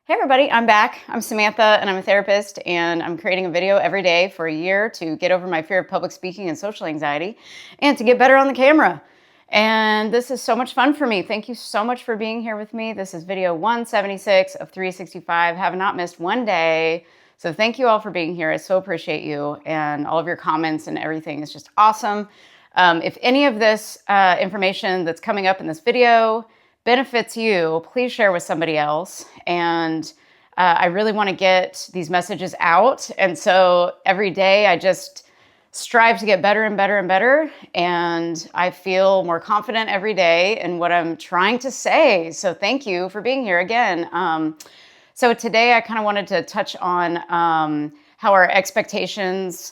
Hey everybody, I'm back. I'm Samantha and I'm a therapist, and I'm creating a video every day for a year to get over my fear of public speaking and social anxiety and to get better on the camera. And this is so much fun for me. Thank you so much for being here with me. This is video 176 of 365. Have not missed one day. So thank you all for being here. I so appreciate you, and all of your comments and everything is just awesome. If any of this information that's coming up in this video benefits you, please share with somebody else. And I really want to get these messages out. And so every day I just strive to get better and better and better. And I feel more confident every day in what I'm trying to say. So thank you for being here again. So today I kind of wanted to touch on how our expectations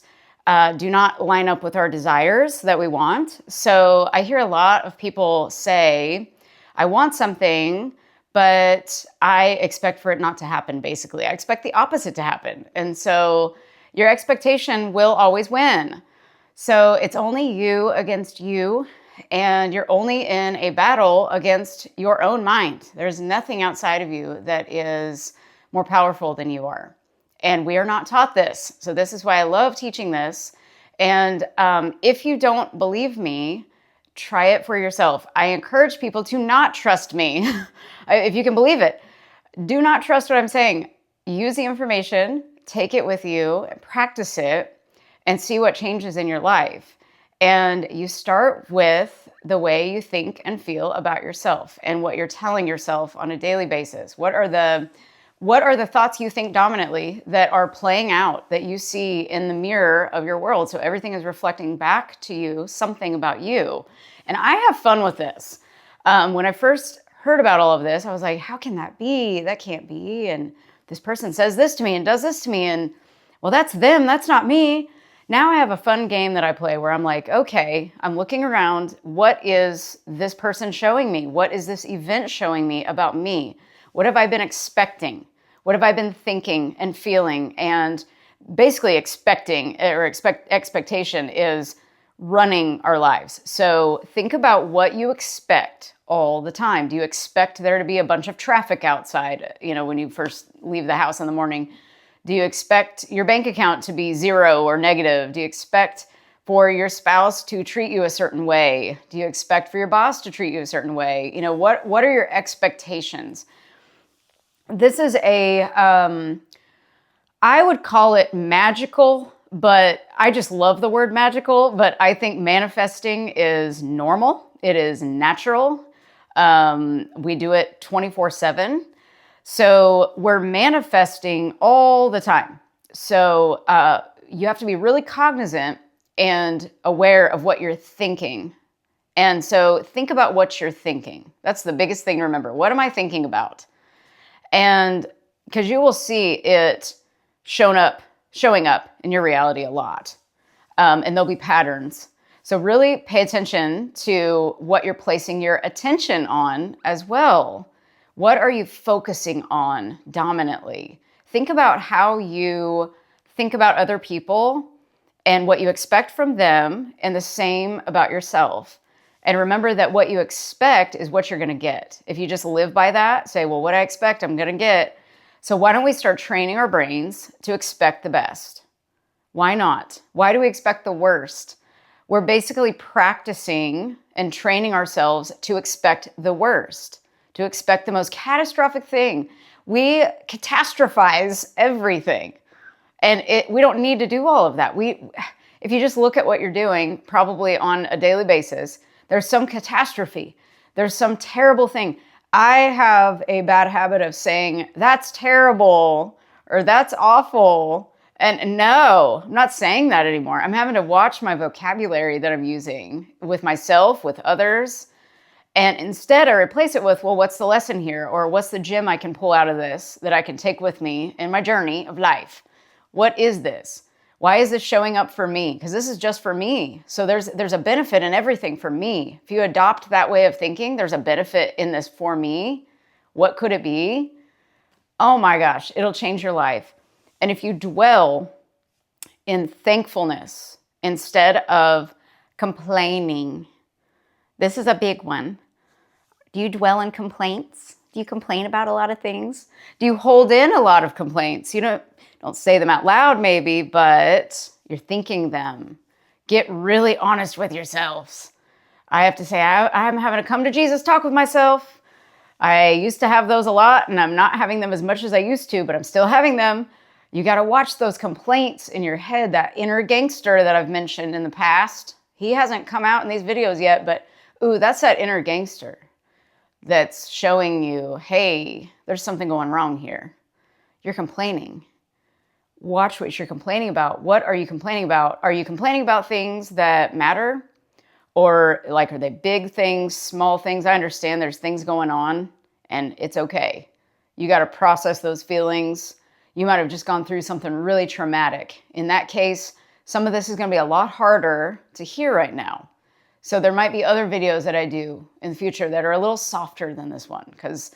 do not line up with our desires that we want. So I hear a lot of people say, I want something, but I expect for it not to happen, basically. I expect the opposite to happen. And so your expectation will always win. So it's only you against you, and you're only in a battle against your own mind. There's nothing outside of you that is more powerful than you are. And we are not taught this. So this is why I love teaching this. And if you don't believe me, try it for yourself. I encourage people to not trust me. If you can believe it, do not trust what I'm saying. Use the information, take it with you, practice it, and see what changes in your life. And you start with the way you think and feel about yourself and what you're telling yourself on a daily basis. What are the thoughts you think dominantly that are playing out, that you see in the mirror of your world? So everything is reflecting back to you something about you. And I have fun with this. When I first heard about all of this, I was like, how can that be? That can't be. And this person says this to me and does this to me. And well, that's them. That's not me. Now I have a fun game that I play where I'm like, okay, I'm looking around. What is this person showing me? What is this event showing me about me? What have I been expecting? What have I been thinking and feeling? And basically expectation is running our lives. So think about what you expect all the time. Do you expect there to be a bunch of traffic outside, when you first leave the house in the morning? Do you expect your bank account to be zero or negative? Do you expect for your spouse to treat you a certain way? Do you expect for your boss to treat you a certain way? What are your expectations? This is I would call it magical, but I just love the word magical. But I think manifesting is normal. It is natural. We do it 24/7. So we're manifesting all the time. So you have to be really cognizant and aware of what you're thinking. And so think about what you're thinking. That's the biggest thing to remember. What am I thinking about? And because you will see it showing up in your reality a lot. And there'll be patterns. So really pay attention to what you're placing your attention on as well. What are you focusing on dominantly? Think about how you think about other people and what you expect from them, and the same about yourself. And remember that what you expect is what you're going to get. If you just live by that, say, well, what I expect, I'm going to get. So why don't we start training our brains to expect the best? Why not? Why do we expect the worst? We're basically practicing and training ourselves to expect the worst, to expect the most catastrophic thing. We catastrophize everything. And we don't need to do all of that. If you just look at what you're doing, probably on a daily basis, there's some catastrophe. There's some terrible thing. I have a bad habit of saying, that's terrible, or that's awful. And no, I'm not saying that anymore. I'm having to watch my vocabulary that I'm using with myself, with others. And instead I replace it with, well, what's the lesson here? Or what's the gem I can pull out of this that I can take with me in my journey of life? What is this? Why is this showing up for me? Because this is just for me. So there's a benefit in everything for me. If you adopt that way of thinking, there's a benefit in this for me. What could it be? Oh my gosh, it'll change your life. And if you dwell in thankfulness instead of complaining, this is a big one. Do you dwell in complaints? Do you complain about a lot of things? Do you hold in a lot of complaints? You don't say them out loud maybe, but you're thinking them. Get really honest with yourselves. I have to say, I'm having a come to Jesus talk with myself. I used to have those a lot, and I'm not having them as much as I used to, but I'm still having them. You got to watch those complaints in your head, that inner gangster that I've mentioned in the past. He hasn't come out in these videos yet, but ooh, that's that inner gangster that's showing you, hey, there's something going wrong here. You're complaining. Watch what you're complaining about. What are you complaining about? Are you complaining about things that matter? Or like, are they big things, small things? I understand there's things going on and it's okay. You got to process those feelings. You might have just gone through something really traumatic. In that case, some of this is going to be a lot harder to hear right now. So there might be other videos that I do in the future that are a little softer than this one. Because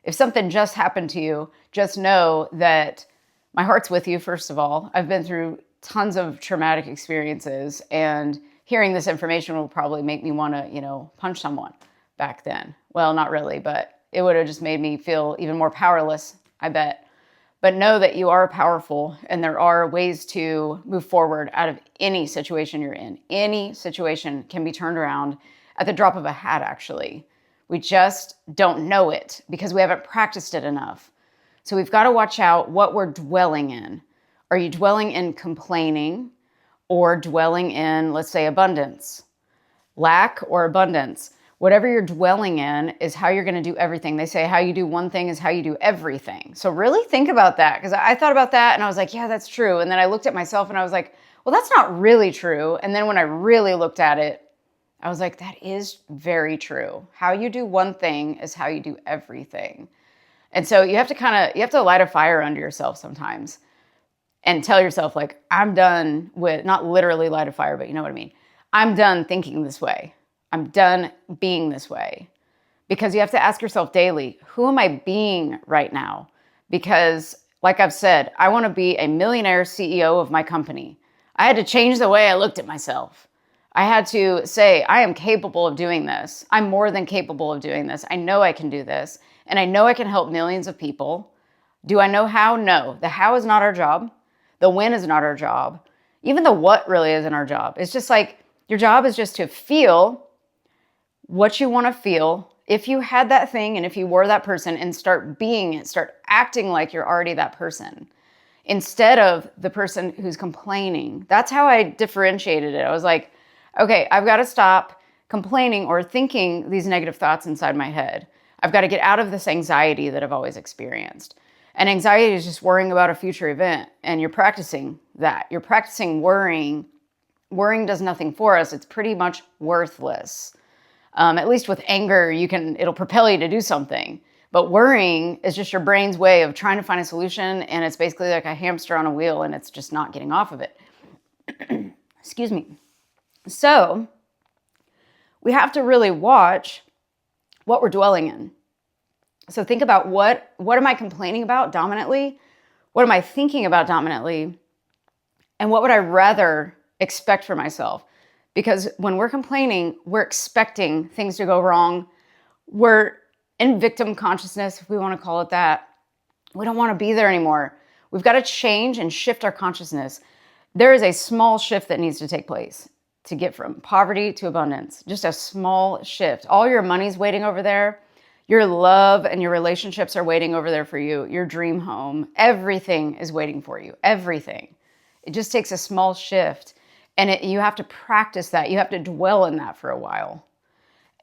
if something just happened to you, just know that my heart's with you, first of all. I've been through tons of traumatic experiences, and hearing this information will probably make me want to, punch someone back then. Well, not really, but it would have just made me feel even more powerless, I bet. But know that you are powerful, and there are ways to move forward out of any situation you're in. Any situation can be turned around at the drop of a hat, actually. We just don't know it because we haven't practiced it enough. So we've got to watch out what we're dwelling in. Are you dwelling in complaining or dwelling in, let's say, abundance? Lack or abundance? Whatever you're dwelling in is how you're going to do everything. They say how you do one thing is how you do everything. So really think about that, because I thought about that and I was like, yeah, that's true. And then I looked at myself and I was like, well, that's not really true. And then when I really looked at it, I was like, that is very true. How you do one thing is how you do everything. And so you have to light a fire under yourself sometimes and tell yourself, like, I'm done with, not literally light a fire, but you know what I mean. I'm done thinking this way. I'm done being this way. Because you have to ask yourself daily, who am I being right now? Because like I've said, I want to be a millionaire CEO of my company. I had to change the way I looked at myself. I had to say, I am capable of doing this. I'm more than capable of doing this. I know I can do this. And I know I can help millions of people. Do I know how? No. The how is not our job. The when is not our job. Even the what really isn't our job. It's just like, your job is just to feel what you want to feel. If you had that thing and if you were that person, and start being it, start acting like you're already that person instead of the person who's complaining. That's how I differentiated it. I was like, okay, I've got to stop complaining or thinking these negative thoughts inside my head. I've got to get out of this anxiety that I've always experienced. And anxiety is just worrying about a future event. And you're practicing that. You're practicing worrying. Worrying does nothing for us. It's pretty much worthless. At least with anger, it'll propel you to do something. But worrying is just your brain's way of trying to find a solution. And it's basically like a hamster on a wheel, and it's just not getting off of it. Excuse me. So we have to really watch what we're dwelling in. So think about what am I complaining about dominantly? What am I thinking about dominantly? And what would I rather expect for myself? Because when we're complaining, we're expecting things to go wrong. We're in victim consciousness, if we want to call it that. We don't want to be there anymore. We've got to change and shift our consciousness. There is a small shift that needs to take place to get from poverty to abundance. Just a small shift. All your money's waiting over there. Your love and your relationships are waiting over there for you. Your dream home. Everything is waiting for you. Everything. It just takes a small shift. And you have to practice that. You have to dwell in that for a while.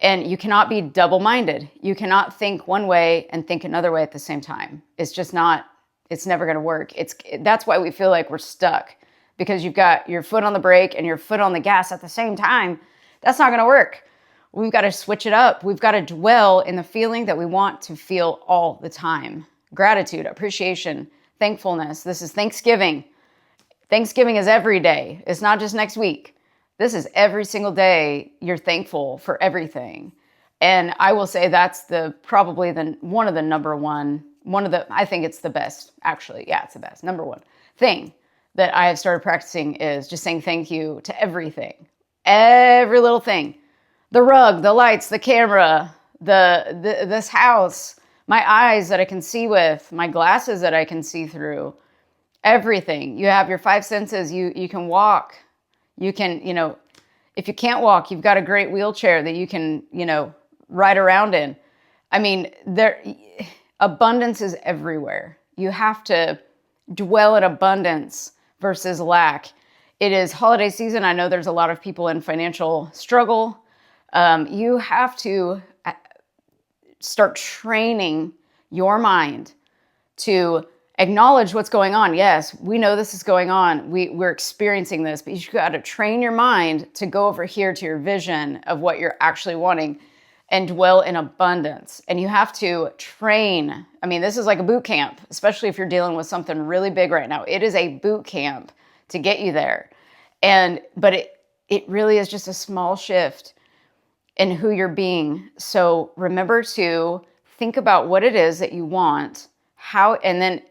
And you cannot be double-minded. You cannot think one way and think another way at the same time. It's just not, it's never going to work. That's why we feel like we're stuck. Because you've got your foot on the brake and your foot on the gas at the same time. That's not going to work. We've got to switch it up. We've got to dwell in the feeling that we want to feel all the time. Gratitude, appreciation, thankfulness. This is Thanksgiving. Thanksgiving is every day. It's not just next week. This is every single day you're thankful for everything. And I will say that's probably one of the number one, I think it's the best, actually. Yeah, it's the best. Number one thing that I have started practicing is just saying thank you to everything. Every little thing. The rug, the lights, the camera, this house, my eyes that I can see with, my glasses that I can see through, everything. You have your five senses. You can walk. You can, if you can't walk, you've got a great wheelchair that you can, ride around in. I mean, abundance is everywhere. You have to dwell in abundance versus lack. It is holiday season. I know there's a lot of people in financial struggle. You have to start training your mind to acknowledge what's going on. Yes, we know this is going on. We're experiencing this, but you've got to train your mind to go over here to your vision of what you're actually wanting and dwell in abundance. And you have to train. I mean, this is like a boot camp, especially if you're dealing with something really big right now. It is a boot camp to get you there. But it really is just a small shift in who you're being. So remember to think about what it is that you want, and then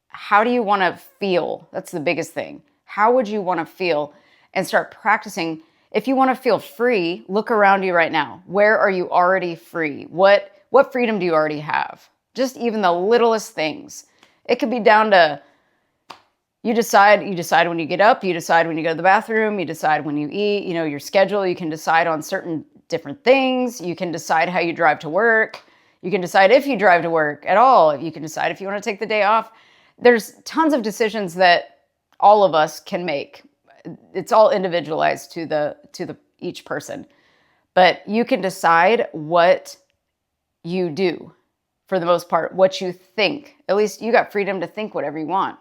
how do you want to feel? That's the biggest thing. How would you want to feel? And start practicing. If you want to feel free, look around you right now. Where are you already free? What freedom do you already have? Just even the littlest things. It could be down to you decide when you get up, you decide when you go to the bathroom, you decide when you eat, your schedule. You can decide on certain different things. You can decide how you drive to work. You can decide if you drive to work at all. You can decide if you want to take the day off. There's tons of decisions that all of us can make. It's all individualized to each person. But you can decide what you do for the most part, what you think. At least you got freedom to think whatever you want.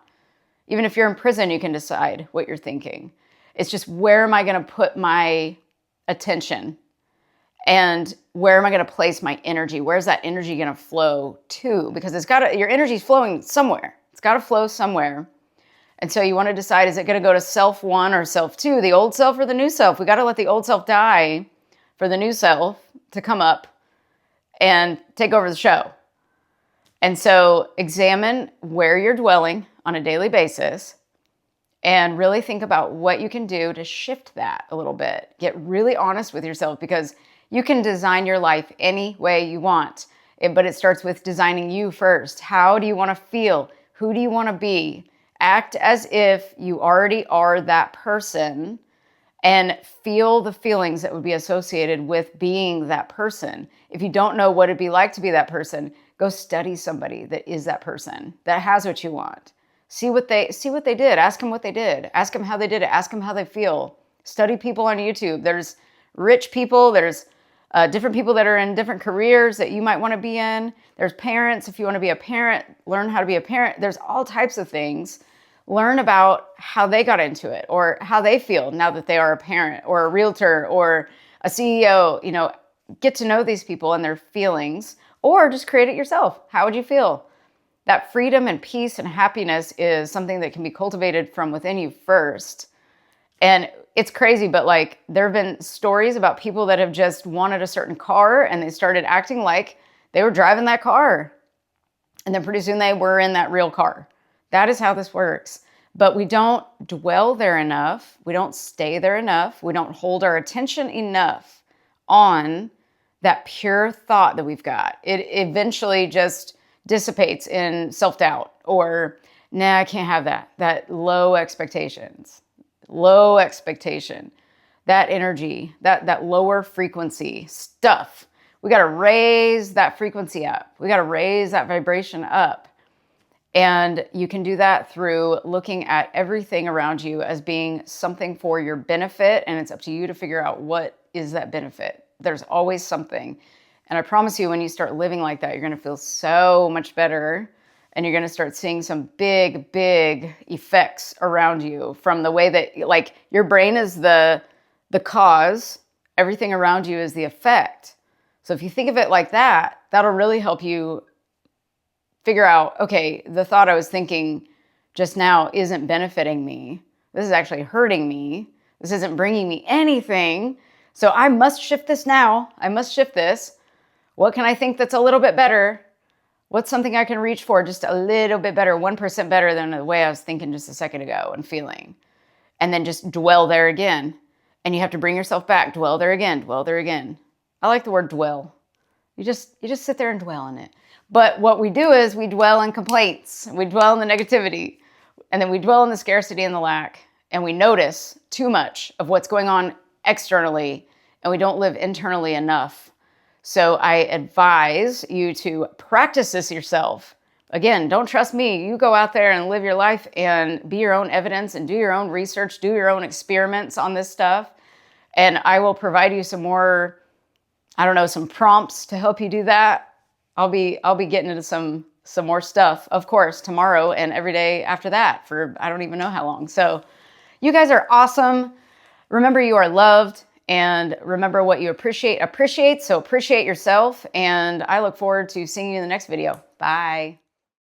Even if you're in prison, you can decide what you're thinking. It's just, where am I going to put my attention? And where am I going to place my energy? Where's that energy going to flow to? Because your energy's flowing somewhere. It's got to flow somewhere. And so you want to decide, is it going to go to self 1 or self 2, the old self or the new self? We got to let the old self die for the new self to come up and take over the show. And so examine where you're dwelling on a daily basis and really think about what you can do to shift that a little bit. Get really honest with yourself, because you can design your life any way you want. But it starts with designing you first. How do you want to feel? Who do you want to be? Act as if you already are that person and feel the feelings that would be associated with being that person. If you don't know what it'd be like to be that person, go study somebody that is that person, that has what you want. See what they did. Ask them what they did. Ask them how they did it. Ask them how they feel. Study people on YouTube. There's rich people. There's different people that are in different careers that you might want to be in. There's parents. If you want to be a parent, learn how to be a parent. There's all types of things. Learn about how they got into it, or how they feel now that they are a parent or a realtor or a CEO. Get to know these people and their feelings, or just create it yourself. How would you feel? That freedom and peace and happiness is something that can be cultivated from within you first. And it's crazy, but there have been stories about people that have just wanted a certain car and they started acting like they were driving that car. And then pretty soon they were in that real car. That is how this works. But we don't dwell there enough. We don't stay there enough. We don't hold our attention enough on that pure thought that we've got. It eventually just dissipates in self-doubt, or, nah, I can't have that. That low expectation, that energy, that lower frequency stuff. We got to raise that frequency up. We got to raise that vibration up. And you can do that through looking at everything around you as being something for your benefit. And it's up to you to figure out what is that benefit. There's always something. And I promise you, when you start living like that, you're going to feel so much better. And you're going to start seeing some big, big effects around you from the way that, your brain is the cause. Everything around you is the effect. So if you think of it like that, that'll really help you figure out, okay, the thought I was thinking just now isn't benefiting me. This is actually hurting me. This isn't bringing me anything. So I must shift this now. I must shift this. What can I think that's a little bit better? What's something I can reach for just a little bit better, 1% better than the way I was thinking just a second ago and feeling? And then just dwell there again. And you have to bring yourself back. Dwell there again. Dwell there again. I like the word dwell. You just sit there and dwell in it. But what we do is we dwell in complaints, we dwell in the negativity, and then we dwell in the scarcity and the lack, and we notice too much of what's going on externally, and we don't live internally enough. So I advise you to practice this yourself. Again, don't trust me. You go out there and live your life and be your own evidence and do your own research, do your own experiments on this stuff. And I will provide you some more, I don't know, some prompts to help you do that. I'll be getting into some more stuff, of course, tomorrow and every day after that for I don't even know how long. So you guys are awesome. Remember, you are loved, and remember what you appreciate. So appreciate yourself, and I look forward to seeing you in the next video. Bye.